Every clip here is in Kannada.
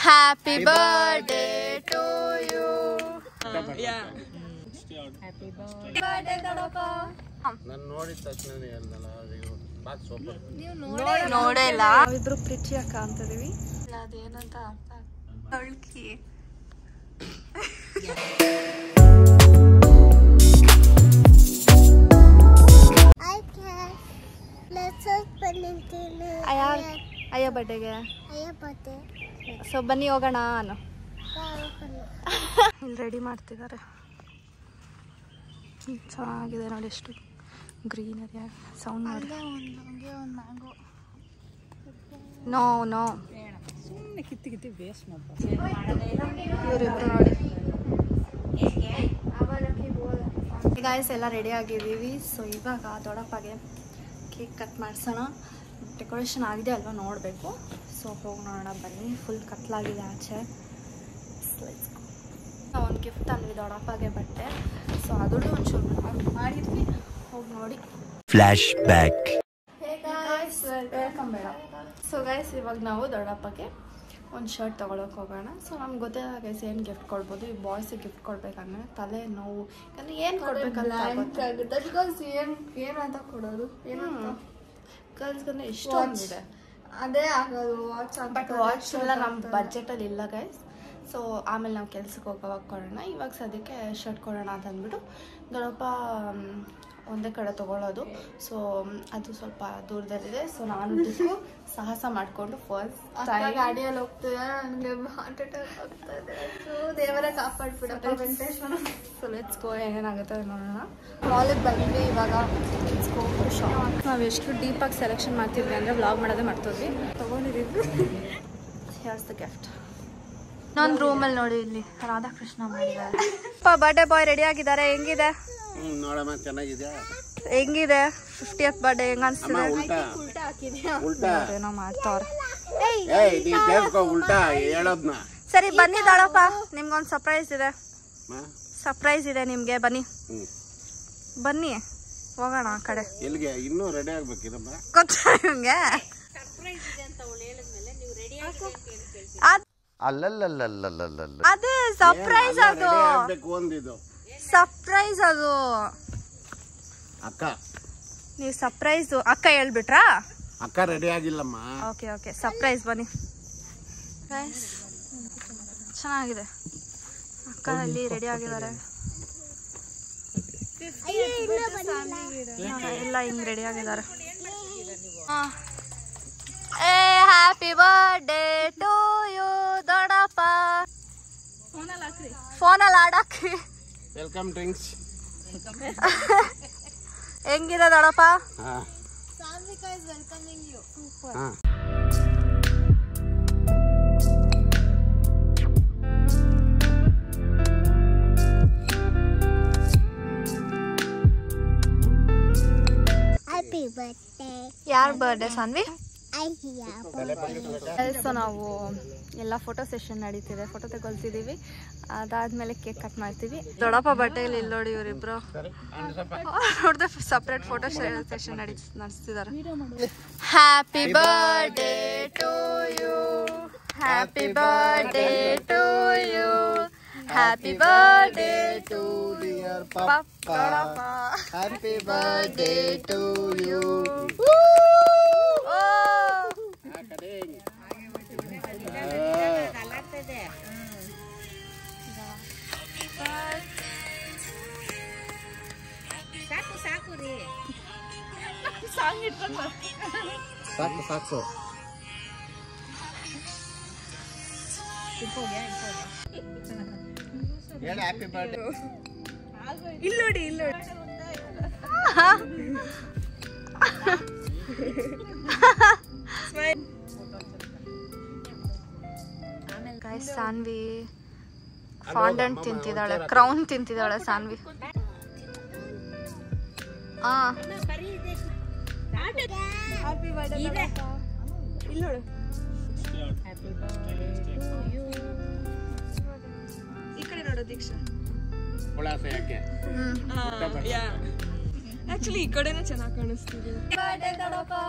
Happy birthday to you. ನೋಡೇ ಇಲ್ಲ. ಇಬ್ರು ಪ್ರೀತಿ ಅಕ್ಕ ಅಂತಿದೀವಿ. ಅದೇನಂತ ಅಳ್ಕಿ. ಅಯ್ಯ ಬರ್ಡೇಗೆ ಸೊ ಬನ್ನಿ ಹೋಗೋಣ. ನಾನು ಇಲ್ಲಿ ರೆಡಿ ಮಾಡ್ತಿದ್ದಾರೆ. ಚೆನ್ನಾಗಿದೆ ನೋಡಿ, ಎಷ್ಟು ಗ್ರೀನರಿ. ಸೌಂಡ್ ನೋಡಿ. ನೋ ನೋ ಸುಮ್ಮನೆ ಕಿತ್ತಿ ವೇಸ್ಟ್ ಇವರಿಬ್ರು ನೋಡಿ. ಗಾಯ್ಸ್ ಎಲ್ಲ ರೆಡಿ ಆಗಿದ್ದೀವಿ. ಸೊ ಇವಾಗ ದೊಡ್ಡಪ್ಪಗೆ ಕೇಕ್ ಕಟ್ ಮಾಡಿಸೋಣ. ಡೆಕೋರೇಷನ್ ಆಗಿದೆ ಅಲ್ವಾ ನೋಡಬೇಕು. ಸೊ ಹೋಗಿ ನೋಡೋಣ ಬನ್ನಿ. ಫುಲ್ ಕತ್ಲಾಗಿದೆ ಆಚೆ. ಒಂದು ಗಿಫ್ಟ್ ತಂದ್ವಿ ದೊಡ್ಡಪ್ಪಗೆ, ಬಟ್ಟೆ. ಸೊ ಅದರದ್ದು ಒಂಚೂರು ಮಾಡಿದ್ವಿ, ಹೋಗಿ ನೋಡಿ. Flash back. ವೆಲ್ಕಮ್ ಬೇಡ. ಸೊ ಗೈಸ್ ಇವಾಗ ನಾವು ದೊಡ್ಡಪ್ಪಗೆ ಒಂದು ಶರ್ಟ್ ತೊಗೊಳಕ್ಕೆ ಹೋಗೋಣ. ಸೊ ನಮ್ಗೆ ಗೊತ್ತಿಲ್ಲ ಗೈಸ್ ಏನು ಗಿಫ್ಟ್ ಕೊಡ್ಬೋದು. ಈ ಬಾಯ್ಸಿಗೆ ಗಿಫ್ಟ್ ಕೊಡ್ಬೇಕಂದ್ರೆ ತಲೆ ನೋವು, ಯಾಕಂದ್ರೆ ಏನು ಕೊಡ್ಬೇಕಂತ ಆಗುತ್ತೆ. ಬಿಕಾಸ್ ಏನು ಅಂತ ಕೊಡೋದು, ಏನು ಗರ್ಲ್ಸ್ಗಂದ್ರೆ ಇಷ್ಟೊಂದಿದೆ. ಅದೇ ಆಗೋದು ವಾಚ್. ಬಟ್ ವಾಚ್ ಎಲ್ಲ ನಮ್ಮ ಬಜೆಟಲ್ಲಿ ಇಲ್ಲ ಗೈಸ್. ಸೊ ಆಮೇಲೆ ನಾವು ಕೆಲ್ಸಕ್ಕೆ ಹೋಗೋವಾಗ ಕೊಡೋಣ. ಇವಾಗ ಸದ್ಯಕ್ಕೆ ಶರ್ಟ್ ಕೊಡೋಣ ಅಂತ ಅಂದ್ಬಿಟ್ಟು ದೊಡ್ಡಪ್ಪ ಒಂದೇ ಕಡೆ ತೊಗೊಳ್ಳೋದು. ಸೊ ಅದು ಸ್ವಲ್ಪ ದೂರದಲ್ಲಿದೆ. ಸೊ ನಾನು ಸಾಹಸ ಮಾಡಿಕೊಂಡು ಫಸ್ಟ್ ಗಾಡಿಯಲ್ಲಿ ಹೋಗ್ತಿದೆ. ನನಗೆ ಹಾರ್ಟ್ ಅಟ್ಯಾಕ್ ಆಗ್ತಾ ಇದೆ. ಸೊ ದೇವರ ಕಾಪಾಡ್ಬಿಡಪ್ಪ ವೆಂಕಟೇಶ್ವರ. ಸೊ ಲೆಟ್ಸ್ ಗೋ, ಏನೇನಾಗುತ್ತೆ ನೋಡೋಣ. ಮಾಲಿಗೆ ಬಂದ್ವಿ ಇವಾಗ. Let's go shop. ನಾವು ಎಷ್ಟು ಡೀಪಾಗಿ ಸೆಲೆಕ್ಷನ್ ಮಾಡ್ತಿದ್ವಿ ಅಂದರೆ ವ್ಲಾಗ್ ಮಾಡೋದೇ ಮಾಡ್ತಿದ್ವಿ. ತೊಗೊಂಡಿದ್ದೀವಿ. Here's the gift. ಇನ್ನೊಂದು ರೂಮಲ್ಲಿ ನೋಡಿ, ಇಲ್ಲಿ ರಾಧಾಕೃಷ್ಣ ಮಾಡಿದ್ದಾರೆ. ಬರ್ಡೇ ಬಾಯ್ ರೆಡಿ ಆಗಿದ್ದಾರೆ. ಹೆಂಗಿದೆ ನೋಡಮ್ಮ, ಚೆನ್ನಾಗಿದೆ. ಹೆಂಗಿದೆ 50th ಬರ್ಡೇ ಹೆಂಗ ಅನ್ಸ್ತಿದೆ? ಏನೋ ಮಾಡ್ತಾವ್ರೆ. ಸರಿ ಬನ್ನಿ ದೊಡ್ಡಪ್ಪ, ನಿಮ್ಗೊಂದು ಸರ್ಪ್ರೈಸ್ ಇದೆ. ಸರ್ಪ್ರೈಸ್ ಇದೆ ನಿಮ್ಗೆ. ಬನ್ನಿ ಬನ್ನಿ ಹೋಗೋಣ ಆ ಕಡೆ. ಎಲ್ಲಿಗೆ? ಇನ್ನೂ ರೆಡಿ ಆಗ್ಬೇಕಿದಮ್ಮ. ಗೊತ್ತಾ ನಿಮ್ಗೆ? ಅದೇ ಸರ್ಪ್ರೈಸ್. ಅದು ಸರ್ಪ್ರೈಸ್. ಅದು ಅಕ್ಕ ನೀವು ಸರ್ಪ್ರೈಸ್ ಅಕ್ಕ ಹೇಳ್ಬಿಟ್ರಾ? ಅಕ್ಕ ರೆಡಿ ಆಗಿಲ್ಲಮ್ಮ. Okay okay, surprise. ಬನ್ನಿ ಚೆನ್ನಾಗಿದೆ. ಅಕ್ಕ ಅಲ್ಲಿ ರೆಡಿ ಆಗಿದ್ದಾರೆ. ಎಲ್ಲ ಹಿಂಗ್ ರೆಡಿ ಆಗಿದ್ದಾರೆ. ಏ ಹ್ಯಾಪಿ ಬರ್ಡೇ ಟು ಯು ದೊಡ್ಡಪ್ಪ. ಫೋನಲ್ಲಿ ಆಡಾಕ್ರಿ. Welcome drinks. ಹೆಂಗಿದೆ ದೊಡ್ಡಪ್ಪ? ಯಾರ ಬರ್ಡೇ ಸಾನ್ವಿ? ಸೊ ನಾವು ಎಲ್ಲ ಫೋಟೋ ಸೆಷನ್ ನಡೀತಿದೆ, ಫೋಟೋ ತಗೊಳ್ತಿದ್ದೀವಿ. ಅದಾದ್ಮೇಲೆ ಕೇಕ್ ಕಟ್ ಮಾಡ್ತೀವಿ. ದೊಡ್ಡಪ್ಪ ಬಟ್ಟೆಯಲ್ಲಿ ಇಲ್ಲಿ ನೋಡಿ ಇವರಿಬ್ರು ನೋಡ್ದೆ ಸಪ್ರೇಟ್ ಫೋಟೋ ಸೆಷನ್ ನಡೆಸ್ತಿದ್ದಾರೆ. Happy birthday to you, happy birthday to you, happy birthday to dear papa, happy birthday to you. ಸಾಕು ಸಾಕು. ಹೇಳಿ ಹ್ಯಾಪಿ ಬರ್ಡೇ. ಇಲ್ಲಿ ನೋಡಿ, ಇಲ್ಲಿ ನೋಡಿ. ಸಾನ್ವಿ ಫಾಂಡೆಂಟ್ ತಿಂತಿದ್ದಾಳೆ, ಕ್ರೌನ್ ತಿಂತಿದ್ದಾಳೆ ಸಾನ್ವಿ. ಈ ಕಡೆ ನೋಡೋ ದೀಕ್ಷಾ. ಆಕ್ಚುಲಿ ಈ ಕಡೆನೇ ಚೆನ್ನಾಗಿ ಕಾಣಿಸ್ತಿದೆ.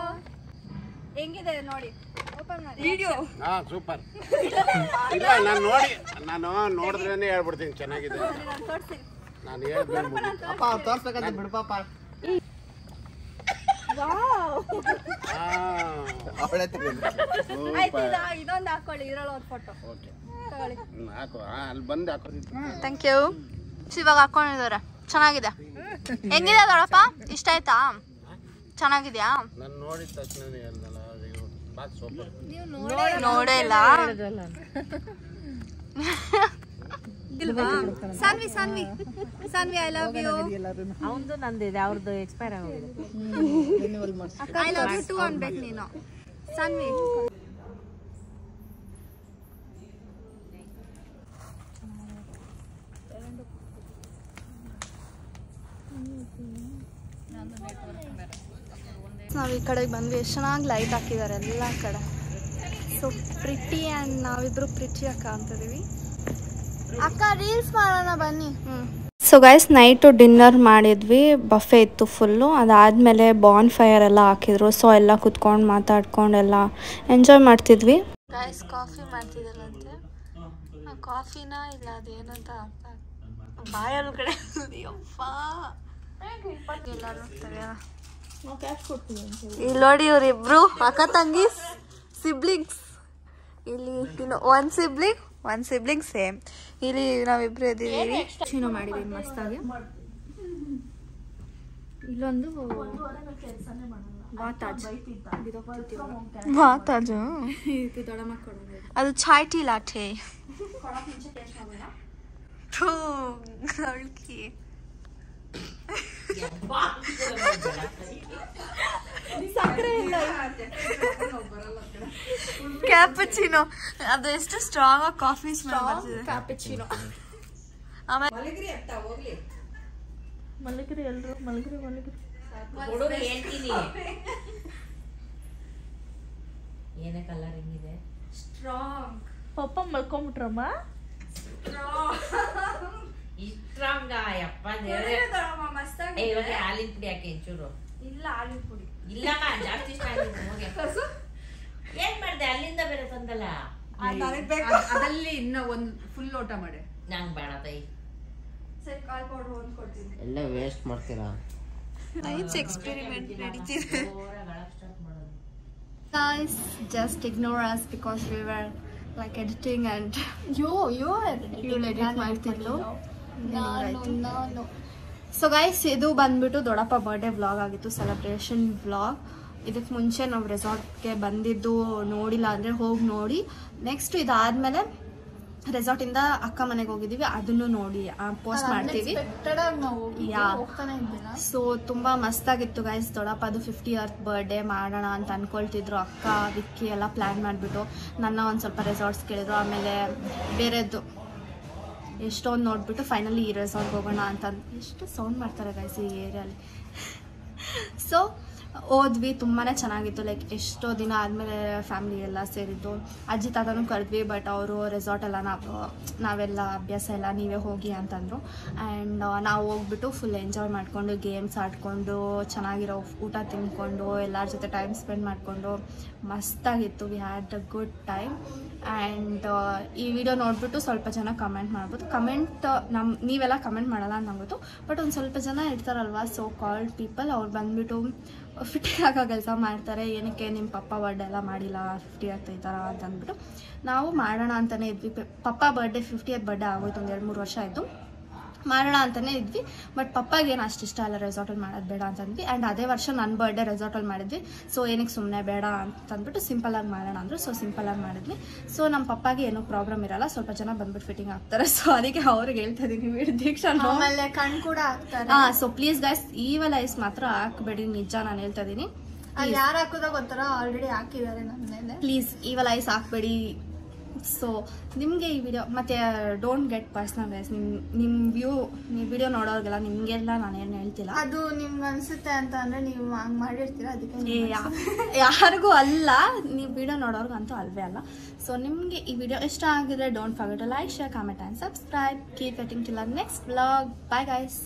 ಹೆಂಗಿದೆ ನೋಡಿ ಓಪನ್ ಮಾಡಿ ವಿಡಿಯೋ. ಹಾ ಸೂಪರ್. ಇಲ್ಲ ನಾನು ನೋಡಿದ್ರೇನೆ ಹೇಳ್ಬಿಡ್ತೀನಿ ಚೆನ್ನಾಗಿದೆ. ನಾನು ಹೇಳ್ತೀನಿ ಅಪ್ಪ ಅವ್ರು ತೋರ್ಸ್ಬೇಕಂತ ಬಿಡು ಪಾಪ. ಇದೊಂದು ಹಾಕೊಳ್ಳಿ, ಇರಲ್ಲ ಒಂದು ಫೋಟೋ. ಹಾಕು ಅಲ್ಲಿ ಬಂದು ಹಾಕೋದಿತ್ತು. Thank you. ಇವಾಗ ಹಾಕೊಂಡಿದ್ದಾರೆ, ಚೆನ್ನಾಗಿದೆ. ಹೆಂಗಿದೆ ದೊಡ್ಡಪ್ಪ, ಇಷ್ಟ ಆಯ್ತಾ? ಚೆನ್ನಾಗಿದ್ಯಾ? ನಾನು ನೋಡಿದ ತಕ್ಷಣ ಹೇಳ್ದಲ್ಲ ಬಾತ್ ಸೂಪರ್. ನೋಡೇ ಇಲ್ಲ ಇಲ್ವಾ? Sanvi Sanvi Sanvi I love you. ಅವಂದು ನಂದಿದೆ, ಅವ್ರದ್ದು ಎಕ್ಸ್ಪೈರ್ ಆಗೋಗಿದೆ. ಐ ಲವ್ ಯು ಟು ಅನ್ಬೇಕು ನೀನು ಸಾನ್ವಿ. ನಾವು ಈ ಕಡೆಗೆ ಬಂದ್ವಿ. ಎಷ್ಟು ಚೆನ್ನಾಗಿ ಲೈಟ್ ಹಾಕಿದ್ದಾರೆ ಎಲ್ಲ ಕಡೆ. ಸೊ ಪ್ರಿಟಿ ಆ್ಯಂಡ್ ನಾವಿಬ್ರು ಪ್ರಿಟಿ ಅಕ್ಕ ಅಂತಿದೀವಿ. ಅಕ್ಕ ರೀಲ್ಸ್ ಮಾಡೋಣ ಬನ್ನಿ. ಸೊ ಗೈಸ್ ನೈಟು ಡಿನ್ನರ್ ಮಾಡಿದ್ವಿ, ಬಫೆ ಇತ್ತು ಫುಲ್ಲು. ಅದಾದಮೇಲೆ ಬಾನ್ ಫೈರ್ ಎಲ್ಲ ಹಾಕಿದ್ರು. ಸೊ ಎಲ್ಲ ಕುತ್ಕೊಂಡು ಮಾತಾಡ್ಕೊಂಡು ಎಲ್ಲ ಎಂಜಾಯ್ ಮಾಡ್ತಿದ್ವಿ. ಗೈಸ್ ಕಾಫಿ ಮಾಡ್ತಿದ್ದಲ್ಲಂತೆ. ಕಾಫಿನ ಇಲ್ಲ ಅದೇನಂತ ಬಾಯೊಳಗಡೆ ಎಲ್ಲರೂ ಇಲ್ಲಿ ನೋಡಿ, ಇವ್ರಿಬ್ರು ಅಕ್ಕ ತಂಗಿ ಸಿಬ್ಲಿಂಗ್ಸ್. ಇಲ್ಲಿ ಒನ್ ಸಿಬ್ಲಿಂಗ್ ಸೇಮ್. ಇಲ್ಲಿ ನಾವಿಬ್ರು ಇದ್ದೀವಿ. ಚೀನೋ ಮಾಡಿದೀವಿ ಮಸ್ತಾಗಿ. ಇಲ್ಲೊಂದು ವಾತಾಜು ಅದು ಚಾಯ್ ಟೀ ಲಾಠೆ. ಸಕ್ಕರೆ ಇಲ್ಲ, ಕ್ಯಾಪುಚಿನೋ. ಅದು ಎಷ್ಟು ಸ್ಟ್ರಾಂಗ್ ಆಗಿ ಕಾಫಿ ಸ್ಮೆಲ್ ಬರ್ತಿದೆ. ಕ್ಯಾಪುಚಿನೋ. ಆಮೇಲೆ ಮಲಗಿರಿ ಎಲ್ರು, ಮಲಗಿರಿ. ಏನೇ ಕಲರ್ ಹೆಂಗಿದೆ? ಸ್ಟ್ರಾಂಗ್. ಪಪ್ಪ ಮಲ್ಕೊಂಬಿಟ್ರಮ್ಮ. ಸ್ಟ್ರಾಂಗ್ ಯಪ್ಪ. ಇವಾಗ ಹಾಲಿನ ಪುಡಿ ಹಾಕಿ ಚೂರು. ಇಲ್ಲ ಹಾಲಿನ ಪುಡಿ ಇಲ್ಲಮ್ಮ, ಜಾಸ್ತಿ ಇಷ್ಟ ಆಗಿದೆ. ಏನ್ ಮಾಡ್ದೆ? ಅಲ್ಲಿಂದ ಬೇರೆ ತಂದಲ್ಲ. ಅದಲ್ಲಿ ಇನ್ನ ಒಂದ್ ಫುಲ್ ಲೋಟ ಮಾಡಿ. ನಂಗ್ ಬೇಡ ತಾಯಿ. ಎಲ್ಲ ವೇಸ್ಟ್ ಮಾಡ್ತೀರಾ? ನೈಟ್ಸ್ ಎಕ್ಸ್ಪೆರಿಮೆಂಟ್ ನಡೀತಿದೆ. Guys, just ignore us because we were like editing and you edit ಮಾಡ್ತಿದ್ಲು. ಸೊ ಗೈಸ್ ಇದು ಬಂದ್ಬಿಟ್ಟು ದೊಡ್ಡಪ್ಪ ಬರ್ಡೇ ವ್ಲಾಗ್ ಆಗಿತ್ತು, ಸೆಲೆಬ್ರೇಷನ್ ವ್ಲಾಗ್. ಇದಕ್ಕೆ ಮುಂಚೆ ನಾವು ರೆಸಾರ್ಟ್ಗೆ ಬಂದಿದ್ದು ನೋಡಿಲ್ಲ ಅಂದರೆ ಹೋಗಿ ನೋಡಿ. ನೆಕ್ಸ್ಟ್ ಇದಾದ್ಮೇಲೆ ರೆಸಾರ್ಟಿಂದ ಅಕ್ಕ ಮನೆಗೆ ಹೋಗಿದ್ದೀವಿ, ಅದನ್ನು ನೋಡಿ ಪೋಸ್ಟ್ ಮಾಡ್ತೀವಿ. ಸೊ ತುಂಬ ಮಸ್ತಾಗಿತ್ತು ಗೈಸ್. ದೊಡ್ಡಪ್ಪದು 50th ಬರ್ಡೇ ಮಾಡೋಣ ಅಂತ ಅನ್ಕೊಳ್ತಿದ್ರು. ಅಕ್ಕ ವಿಕ್ಕಿ ಎಲ್ಲ ಪ್ಲ್ಯಾನ್ ಮಾಡಿಬಿಟ್ಟು ನನ್ನ ಒಂದು ಸ್ವಲ್ಪ ರೆಸಾರ್ಟ್ಸ್ ಕೇಳಿದ್ರು. ಆಮೇಲೆ ಬೇರೆದ್ದು ಎಷ್ಟೊಂದು ನೋಡ್ಬಿಟ್ಟು ಫೈನಲಿ ಈ ರೆಸಾರ್ಟ್ಗೆ ಹೋಗೋಣ ಅಂತ. ಎಷ್ಟು ಸೌಂಡ್ ಮಾಡ್ತಾರೆ ಗೈಸ್ ಈ ಏರಿಯಲ್ಲಿ. ಸೊ ಹೋದ್ವಿ, ತುಂಬಾ ಚೆನ್ನಾಗಿತ್ತು. ಲೈಕ್ ಎಷ್ಟೋ ದಿನ ಆದಮೇಲೆ ಫ್ಯಾಮಿಲಿ ಎಲ್ಲ ಸೇರಿದ್ದು. ಅಜ್ಜಿ ತಾತನೂ ಕರೆದ್ವಿ, ಬಟ್ ಅವರು ರೆಸಾರ್ಟೆಲ್ಲ ನಾವೆಲ್ಲ ಅಭ್ಯಾಸ ಎಲ್ಲ ನೀವೇ ಹೋಗಿ ಅಂತಂದರು. ಆ್ಯಂಡ್ ನಾವು ಹೋಗ್ಬಿಟ್ಟು ಫುಲ್ ಎಂಜಾಯ್ ಮಾಡಿಕೊಂಡು ಗೇಮ್ಸ್ ಆಡಿಕೊಂಡು ಚೆನ್ನಾಗಿರೋ ಊಟ ತಿಂದ್ಕೊಂಡು ಎಲ್ಲರ ಜೊತೆ ಟೈಮ್ ಸ್ಪೆಂಡ್ ಮಾಡಿಕೊಂಡು ಮಸ್ತಾಗಿತ್ತು. We had a good time. And ಈ ವಿಡಿಯೋ ನೋಡಿಬಿಟ್ಟು ಸ್ವಲ್ಪ ಜನ ಕಮೆಂಟ್ ಮಾಡ್ಬೋದು. ನೀವೆಲ್ಲ ಕಮೆಂಟ್ ಮಾಡಲ್ಲ ಅಂತ ನಂಗೊತ್ತು, ಬಟ್ ಒಂದು ಸ್ವಲ್ಪ ಜನ ಇರ್ತಾರಲ್ವ ಸೋ ಕಾಲ್ಡ್ ಪೀಪಲ್, ಅವ್ರು ಬಂದುಬಿಟ್ಟು ಫಿಟ್ಟಿಂಗ್ ಆಗೋ ಕೆಲಸ ಮಾಡ್ತಾರೆ. ಏನಕ್ಕೆ ನಿಮ್ಮ ಪಪ್ಪ ಬರ್ಡೇ ಎಲ್ಲ ಮಾಡಿಲ್ಲ 50th ಈ ಥರ ಅಂತ ಅಂದ್ಬಿಟ್ಟು ನಾವು ಮಾಡೋಣ ಅಂತಲೇ ಇದ್ವಿ. ಪಪ್ಪ ಬರ್ಡೇ 50th ಬರ್ಡೇ ಆಗೋಯ್ತು, ಒಂದು 2-3 ವರ್ಷ ಆಯಿತು. ಮಾಡೋಣ ಅಂತಲೇ ಇದ್ವಿ, ಬಟ್ ಪಪ್ಪಾಗೇನು ಅಷ್ಟು ಇಷ್ಟ ಅಲ್ಲ ರೆಸಾರ್ಟಲ್ಲಿ ಮಾಡೋದು ಬೇಡ ಅಂತಂದ್ವಿ. ಆ್ಯಂಡ್ ಅದೇ ವರ್ಷ ನನ್ನ ಬರ್ಡೇ ರೆಸಾರ್ಟಲ್ಲಿ ಮಾಡಿದ್ವಿ. ಸೊ ಏನಕ್ಕೆ ಸುಮ್ಮನೆ ಬೇಡ ಅಂತಂದ್ಬಿಟ್ಟು ಸಿಂಪಲಾಗಿ ಮಾಡೋಣ ಅಂದರು. ಸೊ ಸಿಂಪಲಾಗಿ ಮಾಡಿದ್ವಿ. ಸೊ ನಮ್ಮ ಪಪ್ಪಾಗೆ ಏನೂ ಪ್ರಾಬ್ಲಮ್ ಇರಲ್ಲ, ಸ್ವಲ್ಪ ಜನ ಬಂದ್ಬಿಟ್ಟು ಫಿಟ್ಟಿಂಗ್ ಆಗ್ತಾರೆ. ಸೊ ಅದಕ್ಕೆ ಅವ್ರಿಗೆ ಹೇಳ್ತಾ ಇದ್ದೀನಿ ದೀಕ್ಷಾ ಆಮೇಲೆ ಕಣ್ ಕೂಡ ಹಾಕ್ತಾರೆ. So please guys evil ice ಮಾತ್ರ ಹಾಕ್ಬೇಡಿ, ನಿಜ ನಾನು ಹೇಳ್ತಾ ಇದ್ದೀನಿ. ಯಾರು ಹಾಕೋದ ಗೊತ್ತಾರ, ಆಲ್ರೆಡಿ ಹಾಕಿದ್ದಾರೆ ನನ್ನ ಮೇಲೆ. ಪ್ಲೀಸ್ ಈವಲ್ ಐಸ್ ಹಾಕ್ಬೇಡಿ. ಸೊ ನಿಮಗೆ ಈ ವಿಡಿಯೋ ಮತ್ತು ಡೋಂಟ್ ಗೆಟ್ ಪರ್ಸ್ನಲ್ ಗೈಸ್. ನೀವು ವಿಡಿಯೋ ನೋಡೋರಿಗೆಲ್ಲ ನಿಮಗೆಲ್ಲ ನಾನೇನು ಹೇಳ್ತಿಲ್ಲ, ಅದು ನಿಮ್ಗೆ ಅನಿಸುತ್ತೆ ಅಂತ ಅಂದರೆ ನೀವು ಹಂಗೆ ಮಾಡಿರ್ತೀರ. ಅದಕ್ಕೆ ಯಾರಿಗೂ ಅಲ್ಲ, ನೀವು ವಿಡಿಯೋ ನೋಡೋರ್ಗಂತೂ ಅಲ್ವೇ ಅಲ್ಲ. ಸೊ ನಿಮಗೆ ಈ ವಿಡಿಯೋ ಇಷ್ಟ ಆಗಿದ್ರೆ don't forget to like, share, comment and subscribe. Keep waiting till the next vlog. Bye guys.